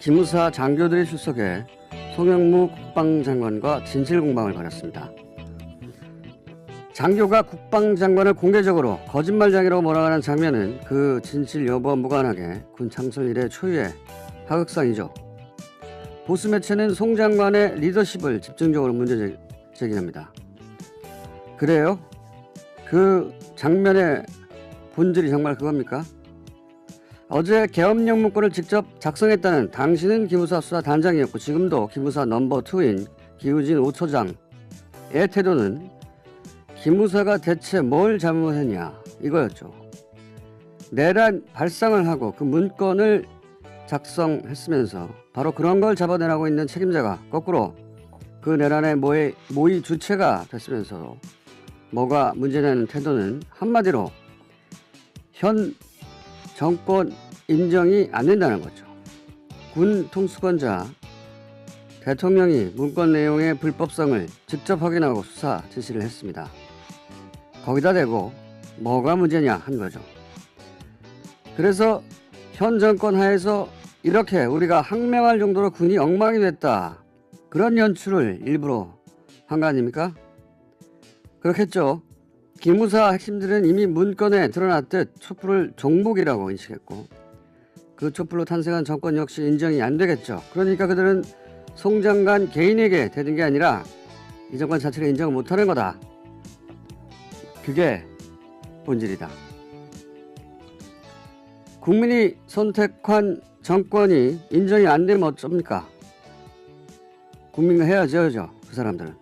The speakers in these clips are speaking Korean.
기무사 장교들이 출석해 송영무 국방장관과 진실공방을 벌였습니다. 장교가 국방장관을 공개적으로 거짓말장이라고 몰아가는 장면은 그 진실 여부와 무관하게 군 창설 이래 초유의 하극상이죠. 보수 매체는 송 장관의 리더십을 집중적으로 문제 제기합니다. 그래요? 그 장면의 본질이 정말 그겁니까? 어제 계엄령 문건을 직접 작성했다는 당신은 기무사 수사 단장이었고 지금도 기무사 넘버 2인 기우진 5처장의 태도는 기무사가 대체 뭘 잘못했냐 이거였죠. 내란 발상을 하고 그 문건을 작성했으면서 바로 그런 걸 잡아내라고 있는 책임자가 거꾸로 그 내란의 모의 주체가 됐으면서 뭐가 문제냐는 태도는 한마디로 현 정권 인정이 안 된다는 거죠. 군 통수권자 대통령이 문건 내용의 불법성을 직접 확인하고 수사 지시를 했습니다. 거기다 대고 뭐가 문제냐 한 거죠. 그래서 현 정권 하에서 이렇게 우리가 항명할 정도로 군이 엉망이 됐다. 그런 연출을 일부러 한 거 아닙니까? 그렇겠죠. 기무사 핵심들은 이미 문건에 드러났듯 촛불을 종북이라고 인식했고 그 촛불로 탄생한 정권 역시 인정이 안 되겠죠. 그러니까 그들은 송 장관 개인에게 되는 게 아니라 이 정권 자체를 인정을 못하는 거다. 그게 본질이다. 국민이 선택한 정권이 인정이 안 되면 어쩝니까? 국민과 헤어져야죠. 그 사람들은.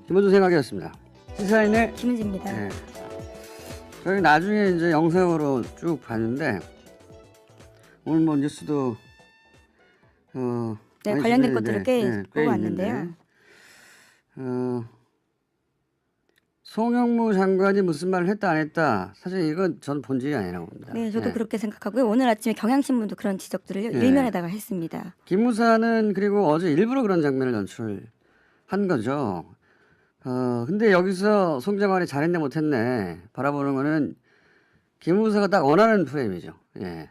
김원준 생각이었습니다. 시사인의 김은지입니다. 네. 저희 나중에 이제 영상으로 쭉 봤는데 오늘 뭐 뉴스도 네, 많이 관련된 준비했는데, 것들을 꽤 꽤 보고 왔는데요. 송영무 장관이 무슨 말을 했다 안 했다 사실 이건 전 본질이 아니라고 봅니다. 네, 저도 그렇게 생각하고요. 오늘 아침에 경향신문도 그런 지적들을 일면에다가 했습니다. 기무사는 그리고 어제 일부러 그런 장면을 연출한 거죠. 근데 여기서 송 장관이 잘했네 못했네 바라보는 거는 기무사가 딱 원하는 프레임이죠. 예.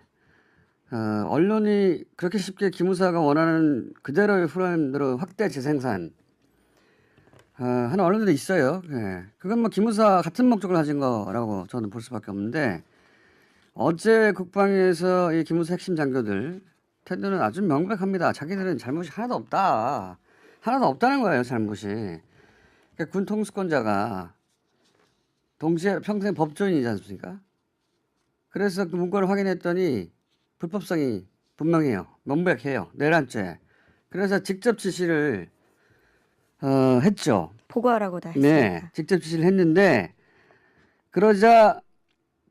언론이 그렇게 쉽게 기무사가 원하는 그대로의 프레임으로 확대 재생산 하는 언론들도 있어요. 예. 그건 뭐 기무사 같은 목적을 가진 거라고 저는 볼 수밖에 없는데 어제 국방위에서 이 기무사 핵심 장교들 태도는 아주 명백합니다. 자기들은 잘못이 하나도 없다. 하나도 없다는 거예요. 잘못이. 그러니까 군 통수권자가 동시에 평생 법조인이지 않습니까? 그래서 그 문건을 확인했더니 불법성이 분명해요. 명백해요. 내란죄. 그래서 직접 지시를 했죠. 보고하라고 다 했습니다. 네, 직접 지시를 했는데 그러자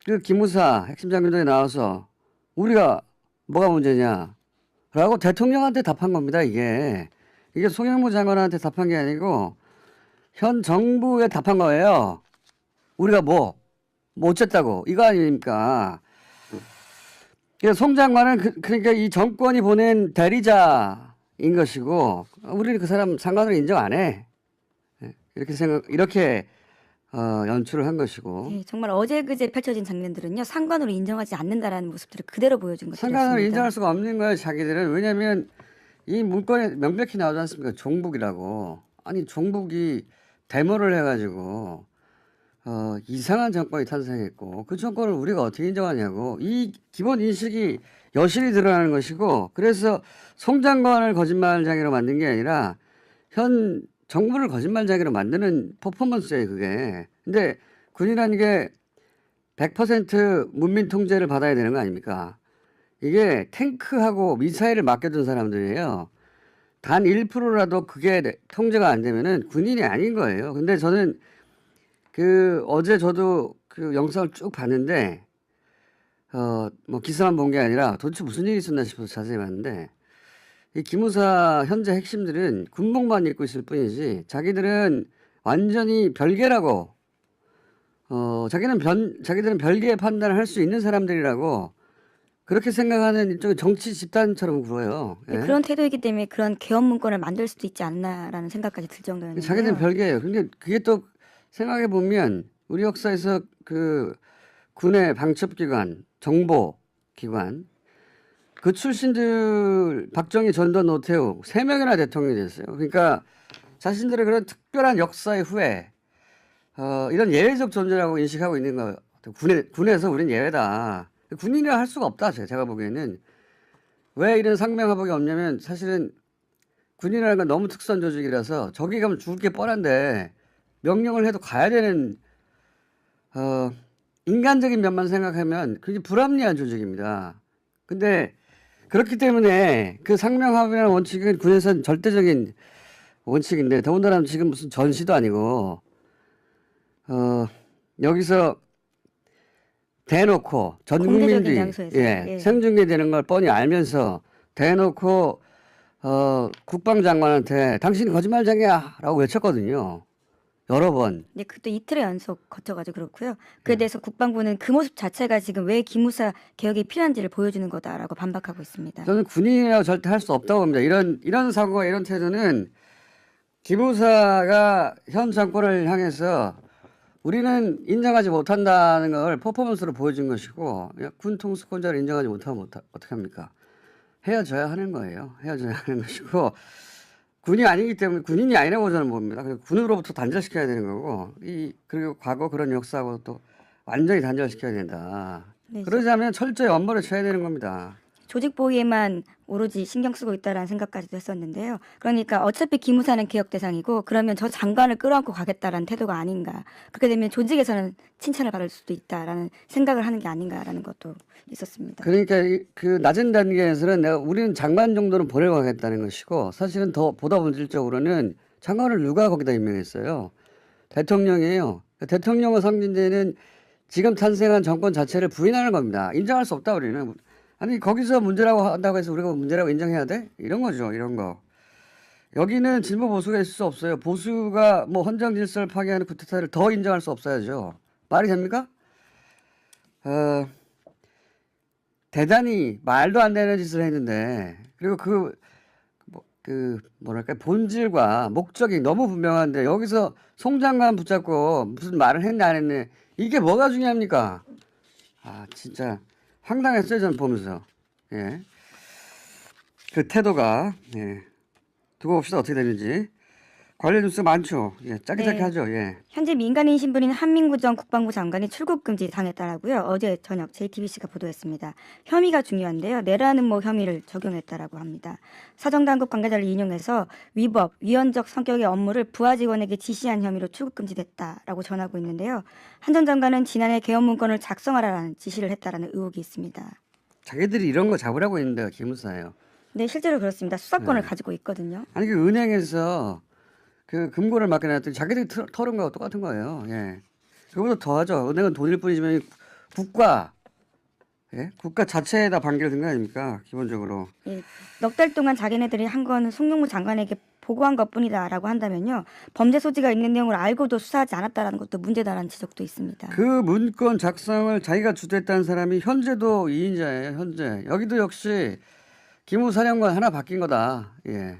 그 기무사 핵심 장교들이 나와서 우리가 뭐가 문제냐라고 대통령한테 답한 겁니다. 이게 송영무 장관한테 답한 게 아니고 현 정부에 답한 거예요. 우리가 뭐 어쨌다고 이거 아닙니까? 송 장관은 그러니까 이 정권이 보낸 대리자인 것이고 우리는 그 사람 상관으로 인정 안 해. 이렇게 연출을 한 것이고. 네, 정말 어제 그제 펼쳐진 장면들은요. 상관으로 인정하지 않는다라는 모습들을 그대로 보여준 것들이었습니다. 상관으로 인정할 수가 없는 거예요. 자기들은. 왜냐하면 이 문건에 명백히 나오지 않습니까? 종북이라고. 아니 종북이 데모를 해가지고 이상한 정권이 탄생했고 그 정권을 우리가 어떻게 인정하냐고 이 기본 인식이 여실히 드러나는 것이고 그래서 송 장관을 거짓말장애로 만든 게 아니라 현 정부를 거짓말장애로 만드는 퍼포먼스예요 그게. 근데 군이라는 게 100% 문민 통제를 받아야 되는 거 아닙니까? 이게 탱크하고 미사일을 맡겨둔 사람들이에요. 단 1%라도 그게 통제가 안 되면은 군인이 아닌 거예요. 근데 저는 어제 저도 그 영상을 쭉 봤는데, 뭐 기사만 본 게 아니라 도대체 무슨 일이 있었나 싶어서 자세히 봤는데, 이 기무사 현재 핵심들은 군복만 입고 있을 뿐이지, 자기들은 완전히 별개라고, 자기들은 별개의 판단을 할 수 있는 사람들이라고, 그렇게 생각하는 일종의 정치 집단처럼 굴어요. 예? 그런 태도이기 때문에 그런 계엄 문건을 만들 수도 있지 않나라는 생각까지 들 정도였는데요. 자기들은 별개예요. 근데 그게 또 생각해 보면 우리 역사에서 그 군의 방첩기관, 정보기관 그 출신들 박정희, 전두환, 노태우 3명이나 대통령이 됐어요. 그러니까 자신들의 그런 특별한 역사의 후에 이런 예외적 존재라고 인식하고 있는 거. 군에서 우린 예외다. 군인이라 할 수가 없다. 제가 보기에는. 왜 이런 상명하복이 없냐면 사실은 군이라는 건 너무 특수한 조직이라서 저기 가면 죽을 게 뻔한데 명령을 해도 가야 되는 인간적인 면만 생각하면 그게 불합리한 조직입니다. 근데 그렇기 때문에 그 상명하복이라는 원칙은 군에서는 절대적인 원칙인데 더군다나 지금 무슨 전시도 아니고 여기서 대놓고 전 국민들이 생중계되는 걸 뻔히 알면서 대놓고 국방장관한테 당신이 거짓말장이야 라고 외쳤거든요. 여러 번. 네, 그것도 이틀의 연속 거쳐가지고 그렇고요. 그에 대해서 국방부는 그 모습 자체가 지금 왜 기무사 개혁이 필요한지를 보여주는 거다라고 반박하고 있습니다. 저는 군인이라고 절대 할 수 없다고 봅니다. 이런 사고가 이런 태도는 기무사가 현 정권을 향해서 우리는 인정하지 못한다는 걸 퍼포먼스로 보여준 것이고 군 통수권자를 인정하지 못하면 어떻게 합니까? 헤어져야 하는 거예요. 헤어져야 하는 것이고 군이 아니기 때문에 군인이 아니라고 저는 봅니다. 군으로부터 단절시켜야 되는 거고 그리고 과거 그런 역사하고 또 완전히 단절시켜야 된다. 네, 그러자면 철저히 엄벌을 쳐야 되는 겁니다. 조직 보위에만 오로지 신경 쓰고 있다라는 생각까지도 했었는데요. 그러니까 어차피 기무사는 개혁 대상이고 그러면 저 장관을 끌어안고 가겠다라는 태도가 아닌가. 그렇게 되면 조직에서는 칭찬을 받을 수도 있다라는 생각을 하는 게 아닌가라는 것도 있었습니다. 그러니까 그 낮은 단계에서는 우리는 장관 정도는 보내고 가겠다는 것이고 사실은 보다 본질적으로는 장관을 누가 거기다 임명했어요. 대통령이에요. 대통령의 상징되는 지금 탄생한 정권 자체를 부인하는 겁니다. 인정할 수 없다 우리는. 아니 거기서 문제라고 한다고 해서 우리가 문제라고 인정해야 돼? 이런 거죠. 이런 거. 여기는 진보 보수가 있을 수 없어요. 보수가 뭐 헌정 질서를 파괴하는 쿠데타를 더 인정할 수 없어야죠. 말이 됩니까? 대단히 말도 안 되는 짓을 했는데 그리고 뭐랄까 본질과 목적이 너무 분명한데 여기서 송 장관 붙잡고 무슨 말을 했네 안 했네 이게 뭐가 중요합니까? 아 진짜 황당했어요 저는 보면서. 예. 그 태도가 두고 봅시다 어떻게 되는지. 관련 뉴스 많죠. 예, 짧게 하죠. 예. 현재 민간인 신분인 한민구 전 국방부 장관이 출국 금지 당했다라고요. 어제 저녁 JTBC가 보도했습니다. 혐의가 중요한데요. 내라는 혐의를 적용했다라고 합니다. 사정당국 관계자를 인용해서 위법, 위헌적 성격의 업무를 부하 직원에게 지시한 혐의로 출국 금지됐다라고 전하고 있는데요. 한 전 장관은 지난해 개헌 문건을 작성하라는 지시를 했다라는 의혹이 있습니다. 자기들이 이런 거 잡으라고 했는데 기무사예요. 네, 실제로 그렇습니다. 수사권을 가지고 있거든요. 아니 그 은행에서 그 금고를 맡겨놨더니 자기들이 털은 거하고 똑같은 거예요. 예. 그거보다 더하죠. 은행은 돈일 뿐이지만 국가 자체에다 반기를 든 거 아닙니까? 기본적으로. 예, 넉 달 동안 자기네들이 한 건 송영무 장관에게 보고한 것뿐이다라고 한다면요. 범죄 소지가 있는 내용을 알고도 수사하지 않았다라는 것도 문제다라는 지적도 있습니다. 그 문건 작성을 자기가 주도했다는 사람이 현재도 2인자예요. 현재. 여기도 역시 기무사령관 하나 바뀐 거다. 예.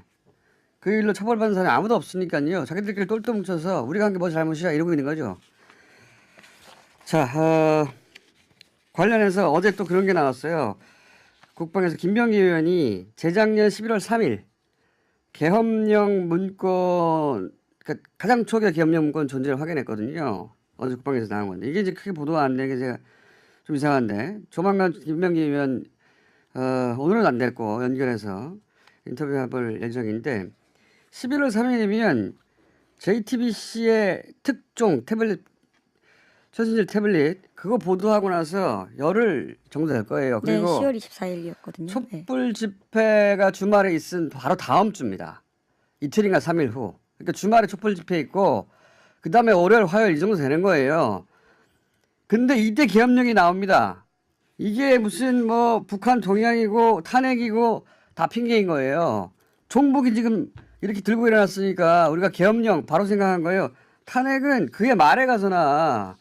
그 일로 처벌받는 사람이 아무도 없으니까요. 자기들끼리 똘똘 뭉쳐서 우리가 한 게 뭐 잘못이야 이러고 있는 거죠. 자, 관련해서 어제 또 그런 게 나왔어요. 국방에서 김병기 의원이 재작년 11월 3일 계엄령 문건, 그러니까 가장 초기의 계엄령 문건 존재를 확인했거든요. 어제 국방에서 나온 건데 이게 이제 크게 보도가 안 되게 제가 좀 이상한데 조만간 김병기 의원 오늘은 안 됐고 연결해서 인터뷰해볼 예정인데 11월 3일이면 JTBC의 특종 태블릿 최신질 태블릿 그거 보도하고 나서 열흘 정도 될 거예요. 네, 그리고 10월 24일이었거든요. 촛불 집회가 주말에 있은 바로 다음 주입니다. 이틀인가 3일 후. 그러니까 주말에 촛불 집회 있고 그다음에 월요일 화요일 이 정도 되는 거예요. 근데 이때 계엄령이 나옵니다. 이게 무슨 뭐 북한 동향이고 탄핵이고 다 핑계인 거예요. 종북이 지금 이렇게 들고 일어났으니까 우리가 계엄령 바로 생각한 거예요. 탄핵은 그의 말에 가서나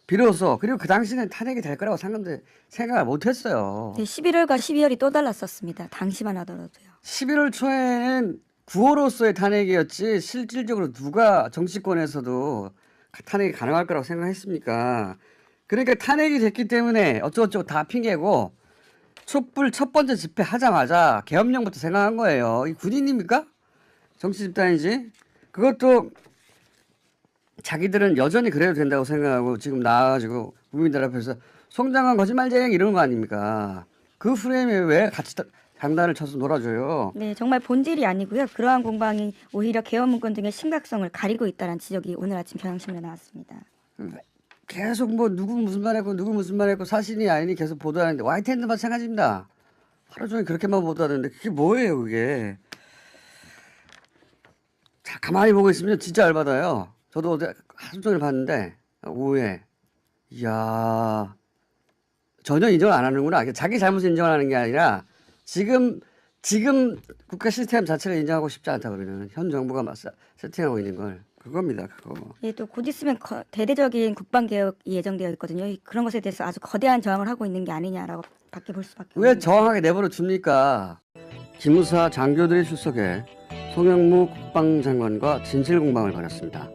비로소 그리고 그 당시는 탄핵이 될 거라고 생각을 못했어요. 네, 11월과 12월이 또 달랐었습니다. 당시만 하더라도요. 11월 초에는 구호로서의 탄핵이었지 실질적으로 누가 정치권에서도 탄핵이 가능할 거라고 생각했습니까? 그러니까 탄핵이 됐기 때문에 어쩌고저쩌고 다 핑계고 촛불 첫 번째 집회 하자마자 계엄령부터 생각한 거예요. 이 군인입니까? 정치 집단이지. 그것도 자기들은 여전히 그래도 된다고 생각하고 지금 나와가지고 국민들 앞에서 송장관 거짓말쟁이 이러는 거 아닙니까? 그 프레임에 왜 같이 장난을 쳐서 놀아줘요? 네, 정말 본질이 아니고요. 그러한 공방이 오히려 계엄 문건 등의 심각성을 가리고 있다는 지적이 오늘 아침 경향신문에 나왔습니다. 계속 뭐 누구 무슨 말 했고 누구 무슨 말 했고 사실이 아니니 계속 보도하는데 YTN도 마찬가지입니다. 하루 종일 그렇게만 보도하는데 그게 뭐예요 그게. 자 가만히 보고 있으면 진짜 열받아요. 저도 어제 하루 종일 봤는데 오후에 이야 전혀 인정을 안 하는구나. 자기 잘못을 인정하는 게 아니라 지금 국가 시스템 자체를 인정하고 싶지 않다 그러면 현 정부가 세팅하고 있는 걸 그겁니다. 그거. 예, 또 곧 있으면 대대적인 국방 개혁이 예정되어 있거든요. 그런 것에 대해서 아주 거대한 저항을 하고 있는 게 아니냐라고 밖에 볼 수밖에 없습니다. 왜 저항하게 내버려 둡니까? 기무사 장교들이 출석해 송영무 국방장관과 진실공방을 벌였습니다.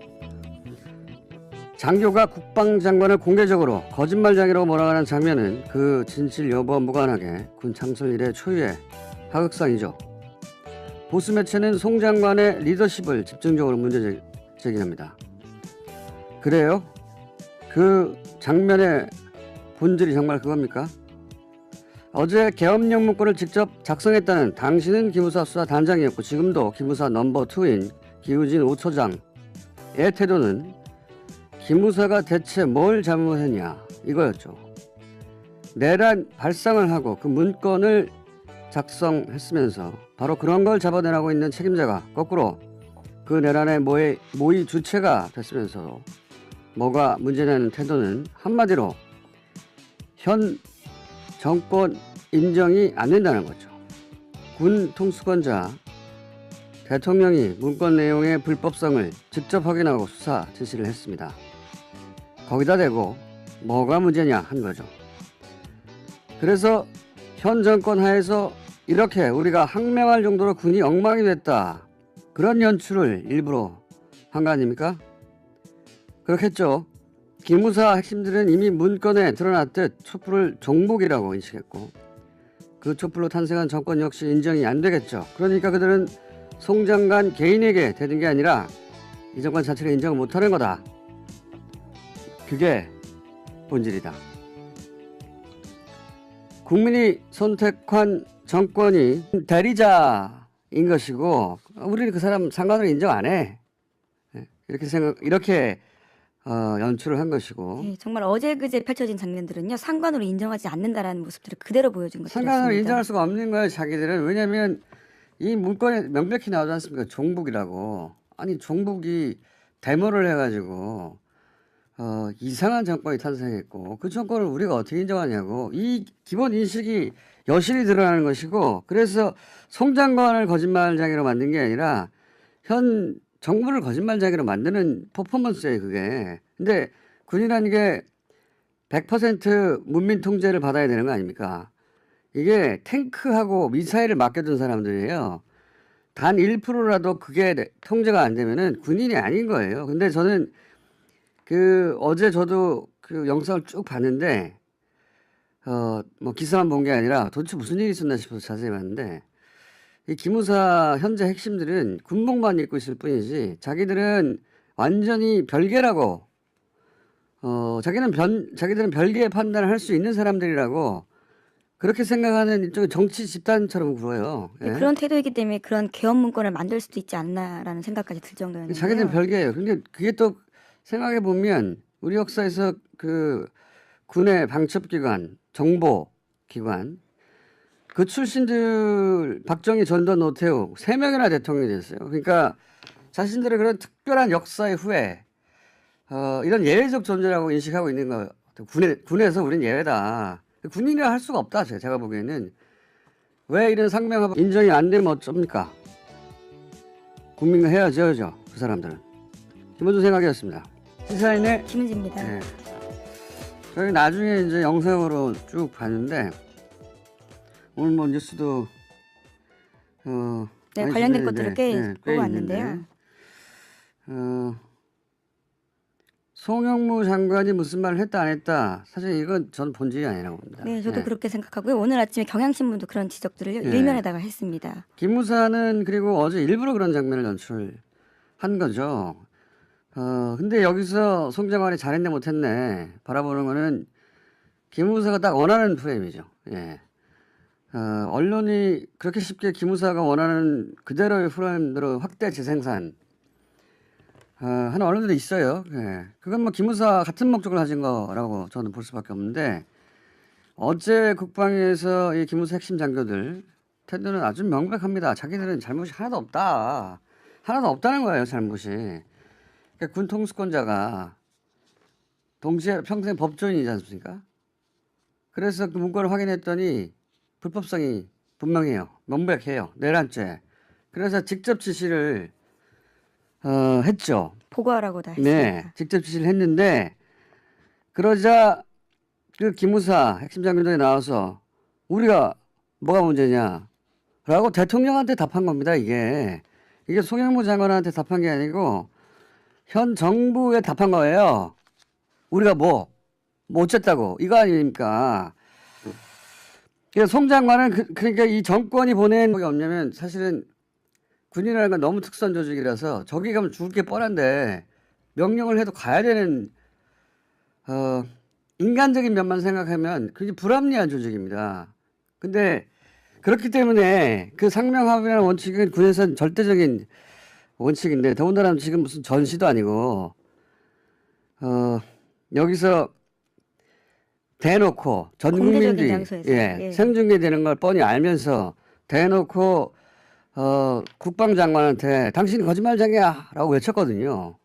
장교가 국방장관을 공개적으로 거짓말장이라고 몰아가는 장면은 그 진실 여부와 무관하게 군 창설 이래 초유의 하극상이죠. 보수 매체는 송 장관의 리더십을 집중적으로 문제 제기합니다. 그래요? 그 장면의 본질이 정말 그겁니까? 어제 계엄령 문건을 직접 작성했다는 당신은 기무사 수사 단장이었고 지금도 기무사 넘버 2인 기우진 5처장의 태도는 기무사가 대체 뭘 잘못했냐 이거였죠. 내란 발상을 하고 그 문건을 작성했으면서 바로 그런 걸 잡아내라고 있는 책임자가 거꾸로 그 내란의 모의 주체가 됐으면서 뭐가 문제냐는 태도는 한마디로 현 정권 인정이 안 된다는 거죠. 군 통수권자 대통령이 문건 내용의 불법성을 직접 확인하고 수사 지시를 했습니다. 거기다 대고 뭐가 문제냐 한 거죠. 그래서 현 정권 하에서 이렇게 우리가 항명할 정도로 군이 엉망이 됐다. 그런 연출을 일부러 한 거 아닙니까? 그렇겠죠. 기무사 핵심들은 이미 문건에 드러났듯 촛불을 종북이라고 인식했고 그 촛불로 탄생한 정권 역시 인정이 안 되겠죠. 그러니까 그들은 송 장관 개인에게 되는 게 아니라 이 정권 자체를 인정을 못하는 거다. 그게 본질이다. 국민이 선택한 정권이 대리자인 것이고 우리는 그 사람 상관으로 인정 안 해. 이렇게 연출을 한 것이고. 네, 정말 어제 그제 펼쳐진 장면들은요 상관으로 인정하지 않는다라는 모습들을 그대로 보여준 것들이었습니다. 상관으로 인정할 수가 없는 거예요, 자기들은. 왜냐하면 이 문건에 명백히 나오지 않습니까? 종북이라고. 아니 종북이 데모를 해가지고 이상한 정권이 탄생했고 그 정권을 우리가 어떻게 인정하냐고. 이 기본 인식이 여실히 드러나는 것이고 그래서 송 장관을 거짓말장애로 만든 게 아니라 현 정부를 거짓말장애로 만드는 퍼포먼스예요 그게. 근데 군이라는 게 100% 문민 통제를 받아야 되는 거 아닙니까? 이게 탱크하고 미사일을 맡겨둔 사람들이에요. 단 1%라도 그게 통제가 안 되면은 군인이 아닌 거예요. 근데 저는 어제 저도 그 영상을 쭉 봤는데 뭐 기사만 본 게 아니라 도대체 무슨 일이 있었나 싶어서 자세히 봤는데 이 기무사 현재 핵심들은 군복만 입고 있을 뿐이지 자기들은 완전히 별개라고 자기들은 별개의 판단을 할 수 있는 사람들이라고 그렇게 생각하는 일종의 정치 집단처럼 굴어요. 예? 그런 태도이기 때문에 그런 계엄 문건을 만들 수도 있지 않나라는 생각까지 들 정도였는데요. 자기들은 별개예요. 근데 그게 또 생각해 보면 우리 역사에서 그 군의 방첩기관, 정보기관 그 출신들 박정희, 전두환, 노태우 3명이나 대통령이 됐어요. 그러니까 자신들의 그런 특별한 역사의 후에 이런 예외적 존재라고 인식하고 있는 거. 군에서 우린 예외다. 군인이라 할 수가 없다. 제가 보기에는. 왜 이런 상명하고 인정이 안 되면 어쩝니까? 국민과 헤어져야죠. 그 사람들은. 김원준 생각이었습니다. 시사인의 김은지입니다. 네. 저희 나중에 이제 영상으로 쭉 봤는데 오늘 뭐 뉴스도 네, 많이 관련된 준비했는데, 것들을 꽤 보고 꽤 왔는데요. 있는데, 송영무 장관이 무슨 말을 했다 안 했다. 사실 이건 저는 본질이 아니라고 봅니다. 네, 저도 예. 그렇게 생각하고요. 오늘 아침에 경향신문도 그런 지적들을 예. 일면에다가 했습니다. 기무사는 그리고 어제 일부러 그런 장면을 연출한 거죠. 근데 여기서 송 장관이 잘했네 못했네 바라보는 거는 기무사가 딱 원하는 프레임이죠. 예. 언론이 그렇게 쉽게 기무사가 원하는 그대로의 프레임으로 확대 재생산 하는 언론들이 있어요. 예. 그건 뭐 기무사 같은 목적을 가진 거라고 저는 볼 수밖에 없는데 어제 국방위에서 이 기무사 핵심 장교들 태도는 아주 명백합니다. 자기들은 잘못이 하나도 없다. 하나도 없다는 거예요. 잘못이. 그러니까 군 통수권자가 동시에 평생 법조인이지 않습니까? 그래서 그 문건을 확인했더니 불법성이 분명해요. 명백해요. 내란죄. 그래서 직접 지시를 했죠. 보고하라고 다 했습니다. 네, 직접 지시를 했는데 그러자 그 기무사 핵심 장교들이 나와서 우리가 뭐가 문제냐라고 대통령한테 답한 겁니다. 이게 송영무 장관한테 답한 게 아니고 현 정부에 답한 거예요. 우리가 뭐 어쨌다고 이거 아닙니까? 그래서 송 장관은 그러니까 이 정권이 보낸 게 없냐면 사실은 군이라는 건 너무 특수한 조직이라서 저기 가면 죽을 게 뻔한데 명령을 해도 가야 되는 인간적인 면만 생각하면 그게 불합리한 조직입니다. 근데 그렇기 때문에 그 상명하복이라는 원칙은 군에서는 절대적인 원칙인데 더군다나 지금 무슨 전시도 아니고 여기서 대놓고 전 공개적인 국민들이 장소에서. 예. 생중계되는 걸 뻔히 알면서 대놓고 국방장관한테 당신이 거짓말장이야라고 외쳤거든요.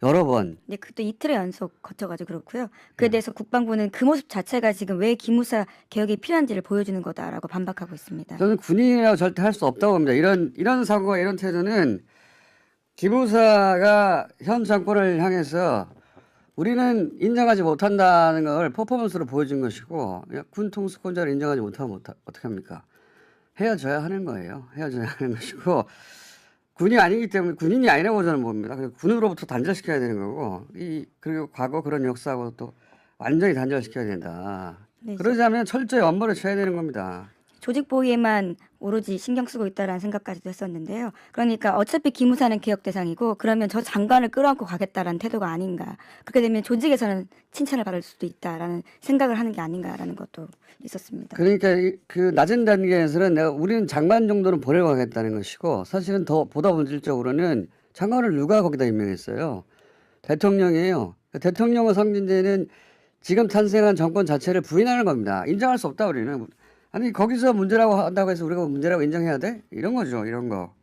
여러 번. 네, 그것도 이틀의 연속 거쳐가지고 그렇고요. 그에 대해서 국방부는 그 모습 자체가 지금 왜 기무사 개혁이 필요한지를 보여주는 거다라고 반박하고 있습니다. 저는 군인이라고 절대 할 수 없다고 봅니다. 이런 사고가 이런 태도는 기무사가 현 정권을 향해서 우리는 인정하지 못한다는 걸 퍼포먼스로 보여준 것이고 군 통수권자를 인정하지 못하면 어떻게 합니까? 헤어져야 하는 거예요. 헤어져야 하는 것이고 군이 아니기 때문에 군인이 아니라고 저는 봅니다. 그리고 군으로부터 단절시켜야 되는 거고 그리고 과거 그런 역사하고 또 완전히 단절시켜야 된다. 네, 그러자면 철저히 엄벌을 쳐야 되는 겁니다. 조직 보위에만 오로지 신경 쓰고 있다라는 생각까지도 했었는데요. 그러니까 어차피 기무사는 개혁 대상이고 그러면 저 장관을 끌어안고 가겠다라는 태도가 아닌가. 그렇게 되면 조직에서는 칭찬을 받을 수도 있다라는 생각을 하는 게 아닌가라는 것도 있었습니다. 그러니까 그 낮은 단계에서는 우리는 장관 정도는 보내고 가겠다는 것이고 사실은 보다 본질적으로는 장관을 누가 거기다 임명했어요. 대통령이에요. 대통령의 성진제는 지금 탄생한 정권 자체를 부인하는 겁니다. 인정할 수 없다 우리는. 아니 거기서 문제라고 한다고 해서 우리가 문제라고 인정해야 돼? 이런 거죠. 이런 거.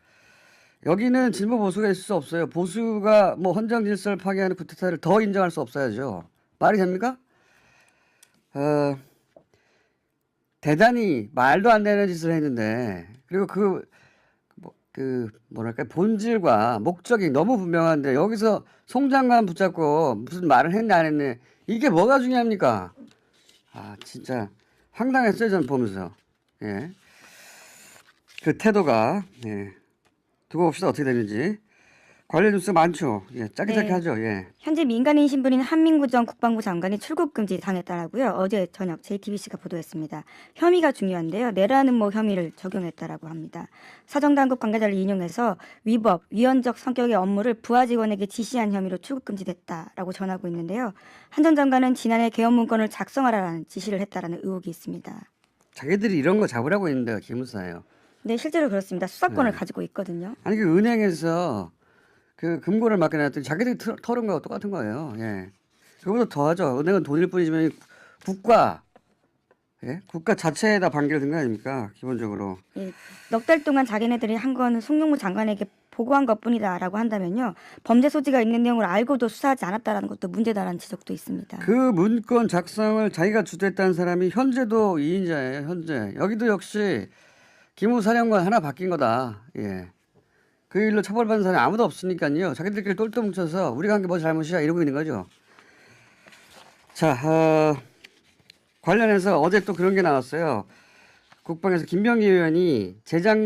여기는 진보 보수가 있을 수 없어요. 보수가 뭐 헌정 질서를 파괴하는 쿠데타를 더 인정할 수 없어야죠. 말이 됩니까? 대단히 말도 안 되는 짓을 했는데 그리고 뭐랄까 본질과 목적이 너무 분명한데 여기서 송 장관 붙잡고 무슨 말을 했네 안 했네 이게 뭐가 중요합니까? 아 진짜 황당했어요 저는 보면서. 예. 그 태도가 두고 봅시다 어떻게 되는지. 관련 뉴스 많죠. 예, 짧게 네. 하죠. 예. 현재 민간인 신분인 한민구 전 국방부 장관이 출국 금지 당했다라고요. 어제 저녁 JTBC가 보도했습니다. 혐의가 중요한데요. 내라는 뭐 혐의를 적용했다라고 합니다. 사정당국 관계자를 인용해서 위법, 위헌적 성격의 업무를 부하 직원에게 지시한 혐의로 출국 금지됐다라고 전하고 있는데요. 한 전 장관은 지난해 개헌 문건을 작성하라는 지시를 했다라는 의혹이 있습니다. 자기들이 이런 거 잡으라고 있는 데가 기무사예요. 네, 실제로 그렇습니다. 수사권을 네. 가지고 있거든요. 아니 그 은행에서 그 금고를 맡겨놨더니 자기들이 털은 거하고 똑같은 거예요. 예. 그거보다 더하죠. 은행은 돈일 뿐이지만 국가 자체에다 반겨든 거 아닙니까? 기본적으로. 예, 넉 달 동안 자기네들이 한 건 송영무 장관에게 보고한 것뿐이다라고 한다면요. 범죄 소지가 있는 내용을 알고도 수사하지 않았다라는 것도 문제다라는 지적도 있습니다. 그 문건 작성을 자기가 주도했다는 사람이 현재도 2인자예요. 현재. 여기도 역시 기무사령관 하나 바뀐 거다. 예. 그 일로 처벌받는 사람이 아무도 없으니까요. 자기들끼리 똘똘 뭉쳐서 우리가 한 게 뭐 잘못이야 이러고 있는 거죠. 자, 관련해서 어제 또 그런 게 나왔어요. 국방에서 김병기 의원이 재작년